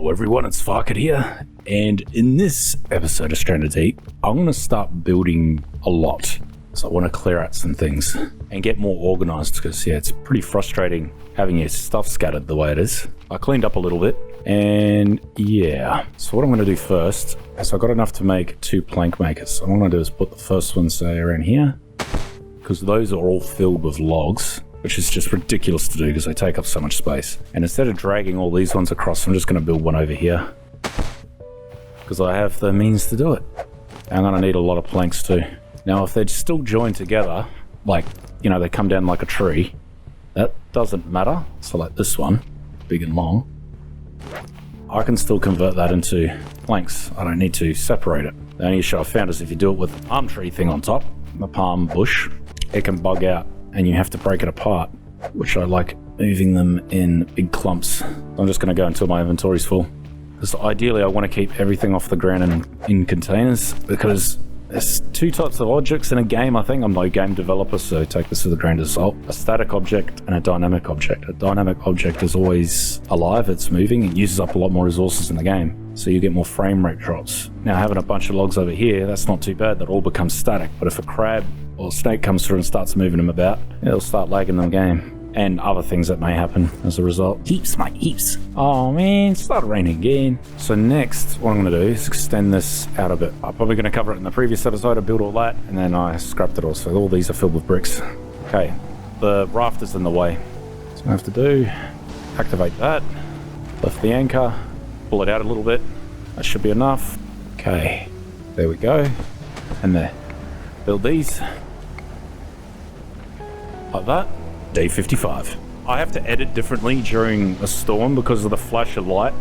Hello everyone, it's Farket here, and in this episode of Stranded Deep, I'm going to start building a lot. So I want to clear out some things and get more organized because yeah, it's pretty frustrating having your stuff scattered the way it is. I cleaned up a little bit and yeah, so what I'm going to do first is I've got enough to make 2 plank makers. So what I'm going to do is put the first one say around here because those are all filled with logs, which is just ridiculous to do because they take up so much space. And instead of dragging all these ones across, I'm just going to build one over here because I have the means to do it. And I'm going to need a lot of planks too. Now, if they're still joined together, like, you know, they come down like a tree, that doesn't matter. So like this one, big and long, I can still convert that into planks. I don't need to separate it. The only issue I found is if you do it with the palm tree thing on top, the palm bush, it can bug out and you have to break it apart, which I like moving them in big clumps. I'm just going to go until my inventory's full. Because ideally I want to keep everything off the ground and in containers, because there's 2 types of objects in a game, I think. I'm no game developer, so take this with a grain of salt. A static object and a dynamic object. A dynamic object is always alive, it's moving, it uses up a lot more resources in the game, so you get more frame rate drops. Now having a bunch of logs over here, that's not too bad, that all becomes static, but if a crab or snake comes through and starts moving them about, it'll start lagging the game. And other things that may happen as a result. Heaps, mate, heaps. Oh man, it's started raining again. So next, what I'm going to do is extend this out a bit. I'm probably going to cover it in the previous episode. I built all that, and then I scrapped it all. So all these are filled with bricks. Okay, the raft is in the way. So what I have to do, activate that, lift the anchor, pull it out a little bit. That should be enough. Okay, there we go. And there. Build these. Like that. Day 55. I have to edit differently during a storm because of the flash of light.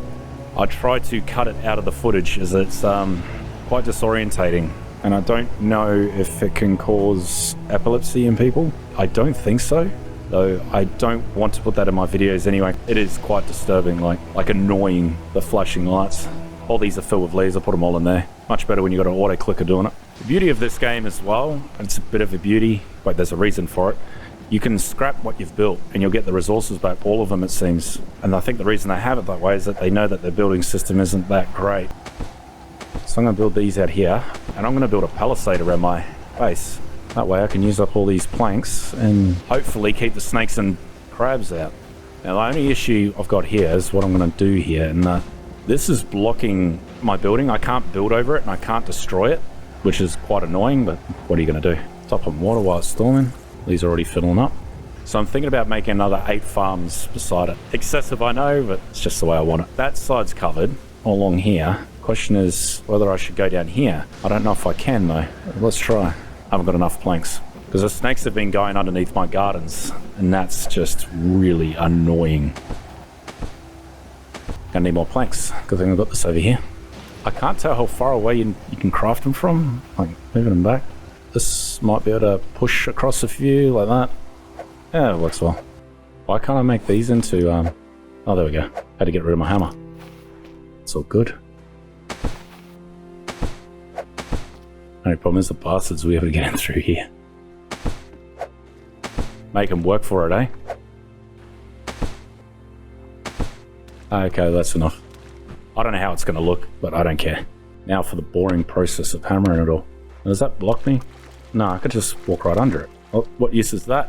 I try to cut it out of the footage as it's quite disorientating, and I don't know if it can cause epilepsy in people. I don't think so, though I don't want to put that in my videos anyway. It is quite disturbing, like annoying, the flashing lights. All these are filled with leaves, I put them all in there. Much better when you've got an auto clicker doing it. The beauty of this game as well, and it's a bit of a beauty, but there's a reason for it. You can scrap what you've built and you'll get the resources back, all of them it seems. And I think the reason they have it that way is that they know that their building system isn't that great. So I'm going to build these out here, and I'm going to build a palisade around my base. That way I can use up all these planks and hopefully keep the snakes and crabs out. Now the only issue I've got here is what I'm going to do here, and this is blocking my building. I can't build over it and I can't destroy it, which is quite annoying, but what are you going to do? Top on water while it's storming. These are already filling up. So I'm thinking about making another 8 farms beside it. Excessive, I know, but it's just the way I want it. That side's covered all along here. Question is whether I should go down here. I don't know if I can though. Let's try. I haven't got enough planks because the snakes have been going underneath my gardens, and that's just really annoying. Gonna need more planks. Good thing I've got this over here. I can't tell how far away you can craft them from, like moving them back. This might be able to push across a few like that. Yeah, it works well. Why can't I make these into, oh, there we go. Had to get rid of my hammer. It's all good. Only problem is the bastards will be able to get in through here. Make them work for it, eh? Okay, that's enough. I don't know how it's going to look, but I don't care. Now for the boring process of hammering it all. Does that block me? No, I could just walk right under it. Oh, what use is that?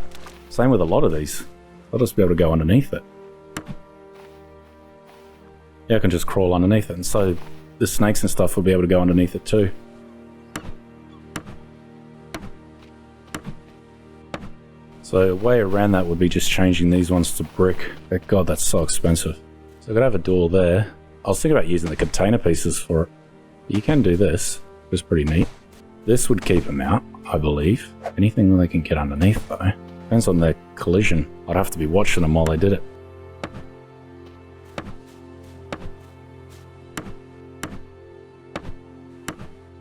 Same with a lot of these. I'll just be able to go underneath it. Yeah, I can just crawl underneath it, and so the snakes and stuff will be able to go underneath it too. So a way around that would be just changing these ones to brick. God, that's so expensive. So I could have a door there. I was thinking about using the container pieces for it. You can do this. It's pretty neat. This would keep them out, I believe. Anything they can get underneath though. Depends on their collision. I'd have to be watching them while they did it.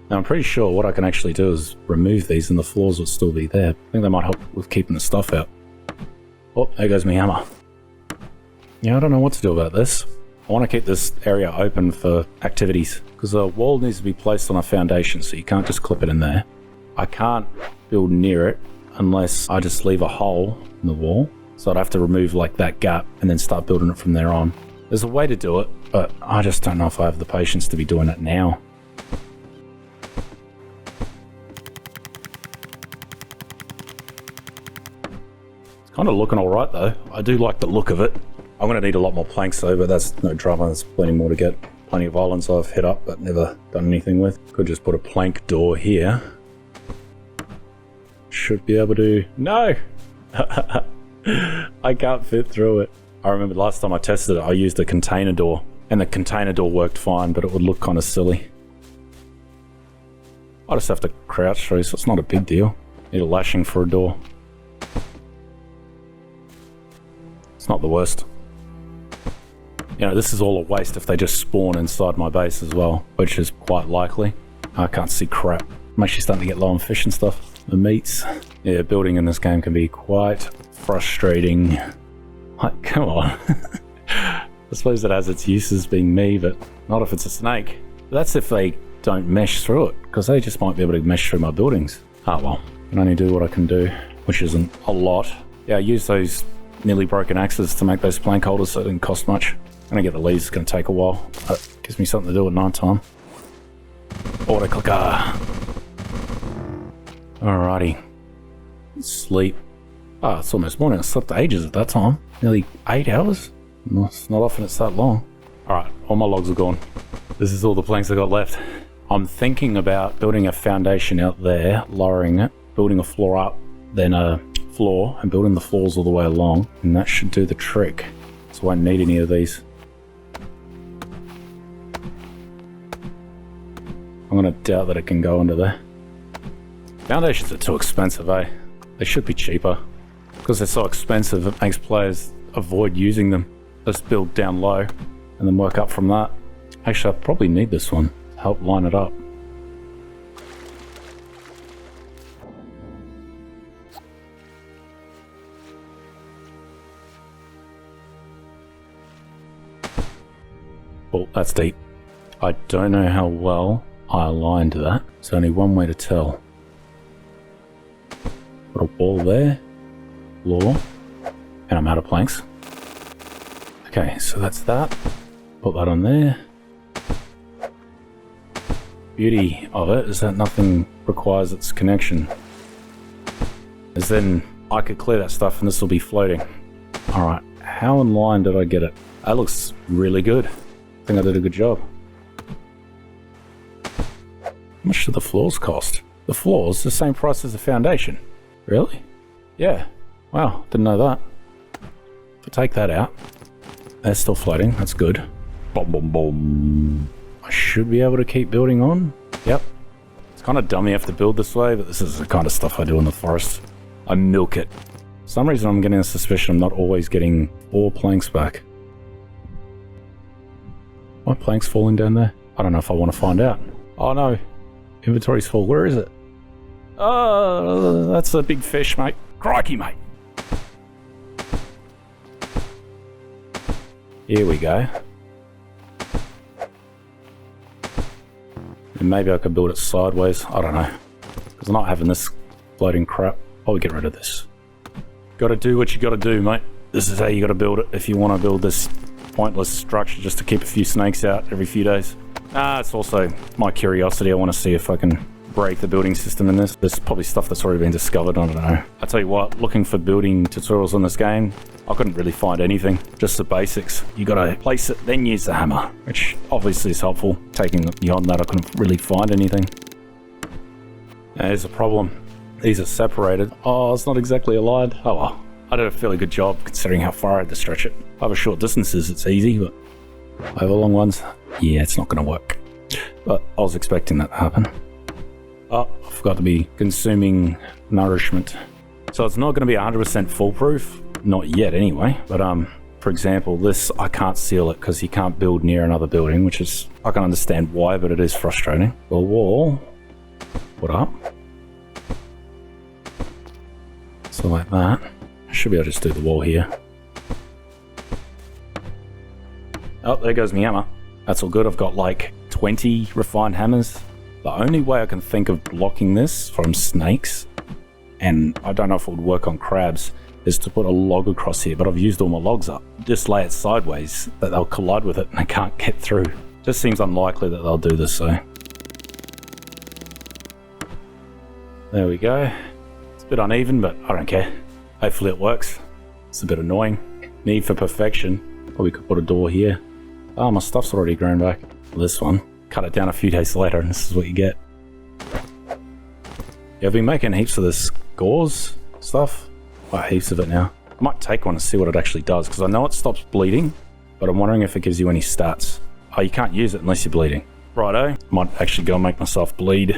Now I'm pretty sure what I can actually do is remove these and the floors will still be there. I think they might help with keeping the stuff out. Oh, there goes my hammer. Yeah, I don't know what to do about this. I want to keep this area open for activities because the wall needs to be placed on a foundation, so you can't just clip it in there. I can't build near it unless I just leave a hole in the wall. So I'd have to remove like that gap and then start building it from there on. There's a way to do it, but I just don't know if I have the patience to be doing it now. It's kind of looking alright though. I do like the look of it. I'm going to need a lot more planks though, but that's no drama. There's plenty more to get. Plenty of islands I've hit up but never done anything with. Could just put a plank door here. Should be able to... No! I can't fit through it. I remember last time I tested it, I used a container door. And the container door worked fine, but it would look kind of silly. I just have to crouch through, so it's not a big deal. Need a lashing for a door. It's not the worst. You know, this is all a waste if they just spawn inside my base as well, which is quite likely. I can't see crap. I'm actually starting to get low on fish and stuff. The meats. Yeah, building in this game can be quite frustrating. Like, come on. I suppose it has its uses being me, but not if it's a snake. But that's if they don't mesh through it, because they just might be able to mesh through my buildings. Ah well, I can only do what I can do, which isn't a lot. Yeah, I use those nearly broken axes to make those plank holders so it didn't cost much. I'm gonna get the leaves, it's gonna take a while. It gives me something to do at night time. Auto clicker. Alrighty. Sleep. Ah, it's almost morning. I slept ages at that time. Nearly 8 hours. It's not often it's that long. Alright, all my logs are gone. This is all the planks I got left. I'm thinking about building a foundation out there, lowering it, building a floor up, then a floor, and building the floors all the way along. And that should do the trick. So I won't need any of these. I'm gonna doubt that it can go under there. Foundations are too expensive, eh? They should be cheaper. Because they're so expensive, it makes players avoid using them. Just build down low, and then work up from that. Actually, I probably need this one to help line it up. Oh, that's deep. I don't know how well I aligned that. There's only one way to tell. Put a wall there, floor, and I'm out of planks. Okay, so that's that. Put that on there. Beauty of it is that nothing requires its connection. As then I could clear that stuff and this will be floating. Alright, how in line did I get it? That looks really good. I think I did a good job. How much do the floors cost? The floors the same price as the foundation. Really? Yeah. Wow, didn't know that. If I take that out, they're still floating, that's good. Boom, boom, boom. I should be able to keep building on. Yep. It's kind of dumb you have to build this way, but this is the kind of stuff I do in the forest. I milk it. For some reason I'm getting a suspicion I'm not always getting 4 planks back. My plank's falling down there? I don't know if I want to find out. Oh no. Inventory's full. Where is it? Oh, that's a big fish, mate. Crikey, mate. Here we go. And maybe I could build it sideways. I don't know. Because I'm not having this floating crap. I'll get rid of this. Gotta do what you gotta do, mate. This is how you gotta build it if you want to build this pointless structure just to keep a few snakes out every few days. It's also my curiosity. I want to see if I can break the building system in this. There's probably stuff that's already been discovered, I don't know. I tell you what, looking for building tutorials on this game, I couldn't really find anything. Just the basics. You gotta place it, then use the hammer, which obviously is helpful. Taking it beyond that, I couldn't really find anything. There's a problem. These are separated. Oh, it's not exactly aligned. Oh well. I did a fairly good job considering how far I had to stretch it. Over short distances, it's easy, but over long ones, yeah, it's not gonna work. But I was expecting that to happen. Oh, I forgot to be consuming nourishment. So it's not going to be 100% foolproof. Not yet anyway. But for example, this, I can't seal it because you can't build near another building, which is, I can understand why, but it is frustrating. The wall, put up. So like that. I should be able to just do the wall here. Oh, there goes my hammer. That's all good. I've got like 20 refined hammers. The only way I can think of blocking this from snakes, and I don't know if it would work on crabs, is to put a log across here, but I've used all my logs up. Just lay it sideways, that they'll collide with it and I can't get through. Just seems unlikely that they'll do this, so. There we go. It's a bit uneven, but I don't care. Hopefully it works. It's a bit annoying. Need for perfection. Probably could put a door here. Oh, my stuff's already grown back. This one. Cut it down a few days later and this is what you get. Yeah, I've been making heaps of this gauze stuff. Heaps of it now. I might take one and see what it actually does, because I know it stops bleeding, but I'm wondering if it gives you any stats. Oh, you can't use it unless you're bleeding. Righto. Might actually go and make myself bleed.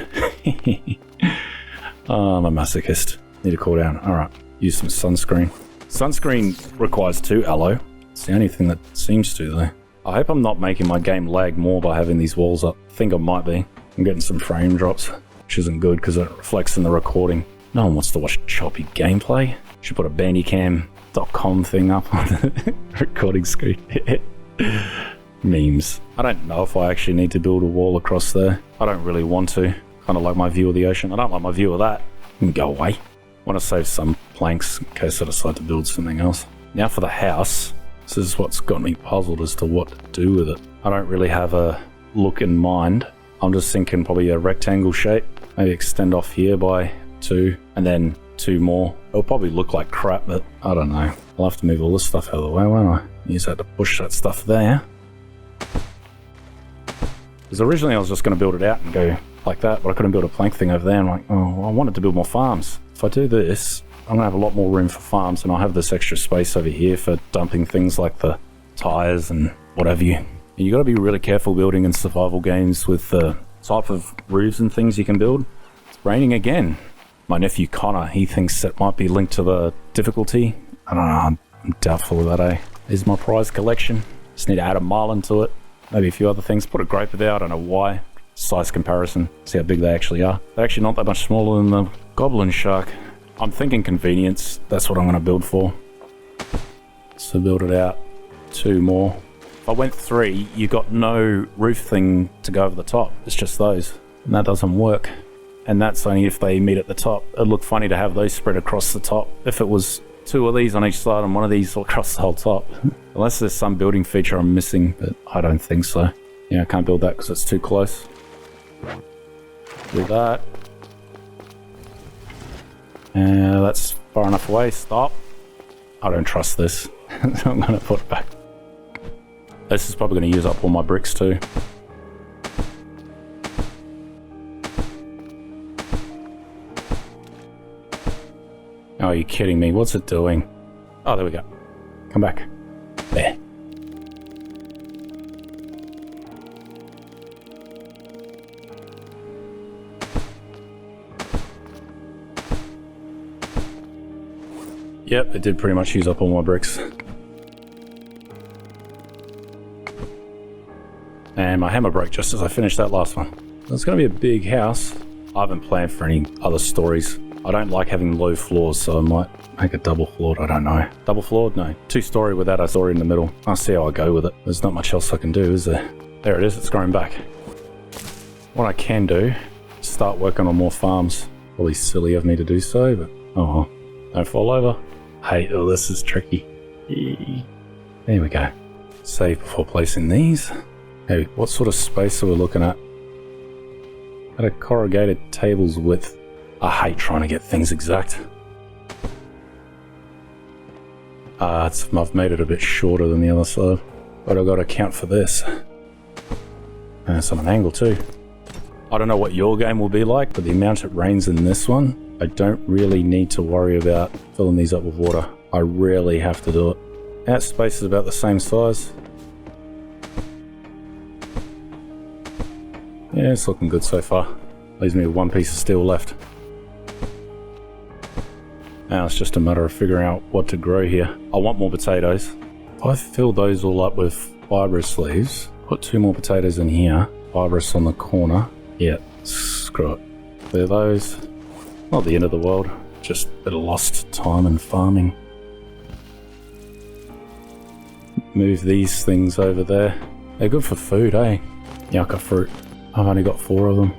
Oh, I'm a masochist. Need to cool down. Alright. Use some sunscreen. Sunscreen requires 2 aloe. It's the only thing that seems to, though. I hope I'm not making my game lag more by having these walls up. I think I might be. I'm getting some frame drops, which isn't good because it reflects in the recording. No one wants to watch choppy gameplay. Should put a bandicam.com thing up on the recording screen. Memes. I don't know if I actually need to build a wall across there. I don't really want to. Kind of like my view of the ocean. I don't like my view of that. It can go away. I want to save some planks in case I decide to build something else. Now for the house. This is what's got me puzzled as to what to do with it. I don't really have a look in mind. I'm just thinking probably a rectangle shape. Maybe extend off here by 2 and then 2 more. It'll probably look like crap, but I don't know. I'll have to move all this stuff out of the way, won't I? Use that to push that stuff there. Because originally I was just going to build it out and go like that, but I couldn't build a plank thing over there. I'm like, oh, I wanted to build more farms. If I do this, I'm going to have a lot more room for farms, and I'll have this extra space over here for dumping things like the tires and whatever you. You got to be really careful building in survival games with the type of roofs and things you can build. It's raining again. My nephew Connor, he thinks it might be linked to the difficulty. I don't know, I'm doubtful of that, eh? Here's my prize collection. Just need to add a marlin to it. Maybe a few other things. Put a grape there, I don't know why. Size comparison, see how big they actually are. They're actually not that much smaller than the goblin shark. I'm thinking convenience, that's what I'm going to build for. So build it out. 2 more. If I went 3, you got no roof thing to go over the top. It's just those. And that doesn't work. And that's only if they meet at the top. It'd look funny to have those spread across the top. If it was 2 of these on each side and 1 of these across the whole top. Unless there's some building feature I'm missing, but I don't think so. Yeah, I can't build that because it's too close. Do that. That's far enough away. Stop. I don't trust this. I'm going to put it back. This is probably going to use up all my bricks too. Oh, are you kidding me? What's it doing? Oh, there we go. Come back. There. Yep, it did pretty much use up all my bricks. And my hammer broke just as I finished that last one. It's going to be a big house. I haven't planned for any other stories. I don't like having low floors, so I might make a double floored, I don't know. Double floored? No. 2-story without a story in the middle. I'll see how I go with it. There's not much else I can do, is there? There it is, it's growing back. What I can do is start working on more farms. Probably silly of me to do so, but oh well. Don't fall over. Hey, oh, this is tricky. There we go. Save before placing these. Hey, what sort of space are we looking at? At a corrugated table's width. I hate trying to get things exact. I've made it a bit shorter than the other side, but I've got to account for this. And it's on an angle too. I don't know what your game will be like, but the amount it rains in this one, I don't really need to worry about filling these up with water. I rarely have to do it. That space is about the same size. Yeah, it's looking good so far. Leaves me with 1 piece of steel left. Now it's just a matter of figuring out what to grow here. I want more potatoes. If I fill those all up with fibrous leaves, put 2 more potatoes in here, fibrous on the corner. Yeah, screw it. Clear those. Not the end of the world, just a bit of lost time in farming. Move these things over there. They're good for food, eh? Yucca fruit. I've only got 4 of them.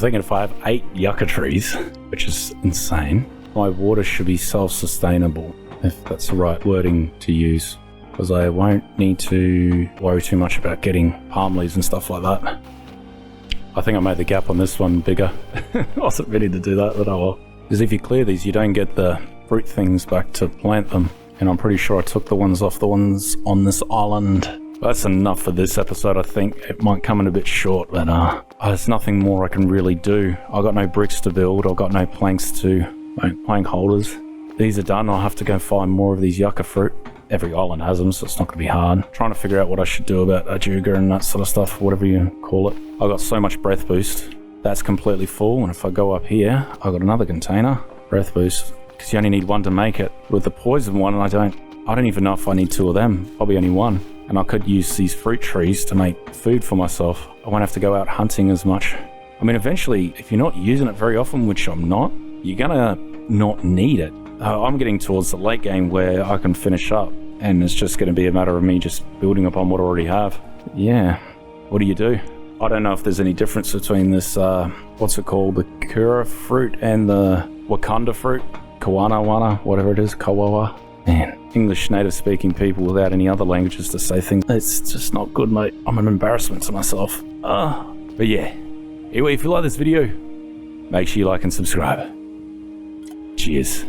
thinking if I have 8 yucca trees, which is insane, my water should be self-sustainable, if that's the right wording to use, because I won't need to worry too much about getting palm leaves and stuff like that. I think I made the gap on this one bigger. I wasn't ready to do that, but oh well. Because if you clear these, you don't get the fruit things back to plant them. And I'm pretty sure I took the ones off the ones on this island. That's enough for this episode, I think. It might come in a bit short, but there's nothing more I can really do. I've got no bricks to build. I've got no planks plank holders. These are done. I'll have to go find more of these yucca fruit. Every island has them, so it's not going to be hard. Trying to figure out what I should do about Adagio and that sort of stuff, whatever you call it. I've got so much breath boost. That's completely full, and if I go up here, I've got another container. Breath boost, because you only need one to make it. With the poison one, I don't even know if I need 2 of them. Probably only 1. And I could use these fruit trees to make food for myself. I won't have to go out hunting as much. I mean, eventually, if you're not using it very often, which I'm not, you're gonna not need it. I'm getting towards the late game where I can finish up, and it's just gonna be a matter of me just building upon what I already have. Yeah, what do you do? I don't know if there's any difference between this, what's it called? The Kura fruit and the Wakanda fruit? Kawana, whatever it is, Kawawa. Man, English native speaking people without any other languages to say things. It's just not good, mate. I'm an embarrassment to myself. But yeah. Anyway, if you like this video, make sure you like and subscribe. Cheers.